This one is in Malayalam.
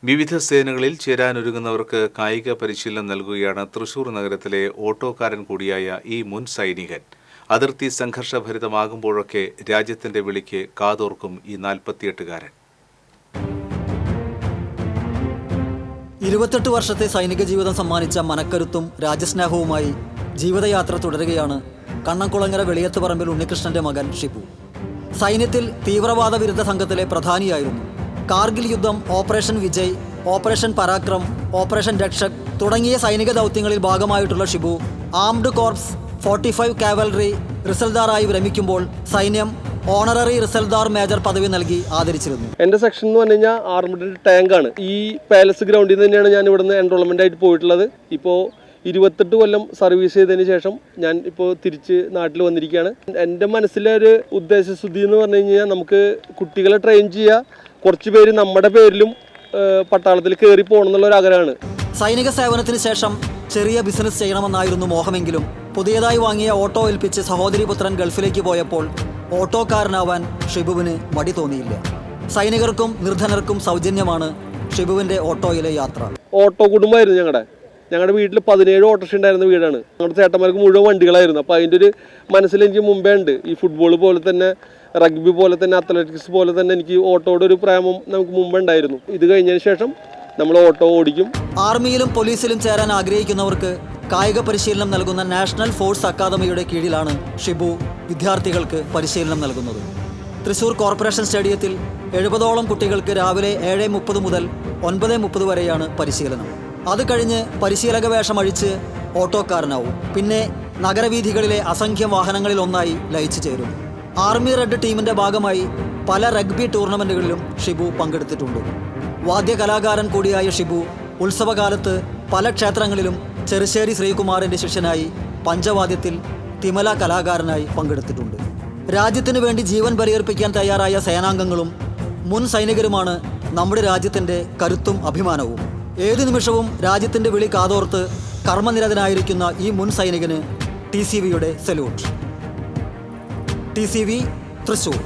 വിവിധ സേനകളിൽ ചേരാനൊരുങ്ങുന്നവർക്ക് കായിക പരിശീലനം നൽകുകയാണ് തൃശൂർ നഗരത്തിലെ ഓട്ടോക്കാരൻ കൂടിയായ ഈ മുൻ സൈനികൻ. അതിർത്തി സംഘർഷഭരിതമാകുമ്പോഴൊക്കെ രാജ്യത്തിന്റെ വിളിക്ക് കാതോർക്കും ഈ 48-കാരൻ. 28 വർഷത്തെ സൈനിക ജീവിതം സമ്മാനിച്ച മനക്കരുത്തും രാജ്യസ്നേഹവുമായി ജീവിതയാത്ര തുടരുകയാണ് കണ്ണംകുളങ്ങര വെളിയത്തുപറമ്പിൽ ഉണ്ണികൃഷ്ണന്റെ മകൻ ഷിബു. സൈന്യത്തിൽ തീവ്രവാദ വിരുദ്ധ സംഘത്തിലെ പ്രധാനിയായിരുന്നു. കാർഗിൽ യുദ്ധം, operation Vijay, operation Parakram, operation Rakshak തുടങ്ങിയ സൈനിക ദൗത്യങ്ങളിൽ ഭാഗമായിട്ടുള്ള ഷിബു ആംഡ് കോർപ്സ് 45 കാവലറി റിസൽദാറായി വിരമിക്കുമ്പോൾ സൈന്യം ഓണററി റിസൽദാർ മേജർ പദവി നൽകി ആദരിച്ചിരുന്നു. എൻ്റെ സെക്ഷൻ എന്ന് പറഞ്ഞു കഴിഞ്ഞാൽ ആർമഡ് ടാങ്കാണ്. ഈ പാലസ് ഗ്രൗണ്ടിൽ നിന്ന് തന്നെയാണ് ഞാൻ ഇവിടുന്ന് എൻറോൾമെൻ്റ് ആയിട്ട് പോയിട്ടുള്ളത്. ഇപ്പോൾ 28 കൊല്ലം സർവീസ് ചെയ്തതിന് ശേഷം ഞാൻ ഇപ്പോൾ തിരിച്ച് നാട്ടിൽ വന്നിരിക്കുകയാണ്. എൻ്റെ മനസ്സിലെ ഒരു ഉദ്ദേശശുദ്ധി എന്ന് പറഞ്ഞു കഴിഞ്ഞാൽ നമുക്ക് കുട്ടികളെ ട്രെയിൻ ചെയ്യുക, കുറച്ച് പേര് നമ്മുടെ പേരിലും പട്ടാളത്തിൽ കയറി പോകണം എന്നുള്ള ഒരു ആഗ്രഹമാണ്. സൈനിക സേവനത്തിന് ശേഷം ചെറിയ ബിസിനസ് ചെയ്യണമെന്നായിരുന്നു മോഹമെങ്കിലും പുതിയതായി വാങ്ങിയ ഓട്ടോ ഏൽപ്പിച്ച് സഹോദരിപുത്രൻ ഗൾഫിലേക്ക് പോയപ്പോൾ ഓട്ടോക്കാരനാവാൻ ഷിബുവിന് മടി തോന്നിയില്ല. സൈനികർക്കും നിർധനർക്കും സൗജന്യമാണ് ഷിബുവിൻ്റെ ഓട്ടോയിലെ യാത്ര. ഓട്ടോ കുടുംബമായിരുന്നു ഞങ്ങളുടെ വീട്ടിൽ 17 ഓട്ടോറിക്ഷ ഉണ്ടായിരുന്ന വീടാണ്. ഞങ്ങളുടെ ചേട്ടന്മാർക്ക് മുഴുവൻ വണ്ടികളായിരുന്നു. അപ്പോൾ അതിൻ്റെ ഒരു മനസ്സിൽ എനിക്ക് മുമ്പേ ഉണ്ട്. ഈ ഫുട്ബോൾ പോലെ തന്നെ, റഗ്ബി പോലെ തന്നെ, അത്ലറ്റിക്സ് പോലെ തന്നെ എനിക്ക് ഓട്ടോയുടെ ഒരു പ്രേമം നമുക്ക് മുമ്പേ ഉണ്ടായിരുന്നു. ഇത് കഴിഞ്ഞതിന് ശേഷം നമ്മൾ ഓട്ടോ ഓടിക്കും. ആർമിയിലും പോലീസിലും ചേരാൻ ആഗ്രഹിക്കുന്നവർക്ക് കായിക പരിശീലനം നൽകുന്ന നാഷണൽ ഫോഴ്സ് അക്കാദമിയുടെ കീഴിലാണ് ഷിബു വിദ്യാർത്ഥികൾക്ക് പരിശീലനം നൽകുന്നത്. തൃശൂർ കോർപ്പറേഷൻ സ്റ്റേഡിയത്തിൽ 70ഓളം കുട്ടികൾക്ക് രാവിലെ 7:30 മുതൽ 9:30 വരെയാണ് പരിശീലനം. അത് കഴിഞ്ഞ് പരിശീലക വേഷം അഴിച്ച് ഓട്ടോക്കാരനാവും. പിന്നെ നഗരവീഥികളിലെ അസംഖ്യം വാഹനങ്ങളിൽ ഒന്നായി ലയിച്ചു ചേരും. ആർമി റെഡ് ടീമിൻ്റെ ഭാഗമായി പല റഗ്ബി ടൂർണമെൻറ്റുകളിലും ഷിബു പങ്കെടുത്തിട്ടുണ്ട്. വാദ്യകലാകാരൻ കൂടിയായ ഷിബു ഉത്സവകാലത്ത് പല ക്ഷേത്രങ്ങളിലും ചെറുശ്ശേരി ശ്രീകുമാറിൻ്റെ ശിഷ്യനായി പഞ്ചവാദ്യത്തിൽ തിമല കലാകാരനായി പങ്കെടുത്തിട്ടുണ്ട്. രാജ്യത്തിനു വേണ്ടി ജീവൻ ബലിയർപ്പിക്കാൻ തയ്യാറായ സേനാംഗങ്ങളും മുൻ സൈനികരുമാണ് നമ്മുടെ രാജ്യത്തിൻ്റെ കരുത്തും അഭിമാനവും. ഏതു നിമിഷവും രാജ്യത്തിൻ്റെ വിളി കാതോർത്ത് കർമ്മനിരതനായിരിക്കുന്ന ഈ മുൻ സൈനികന് TCVയുടെ സല്യൂട്ട്. TCV തൃശൂർ.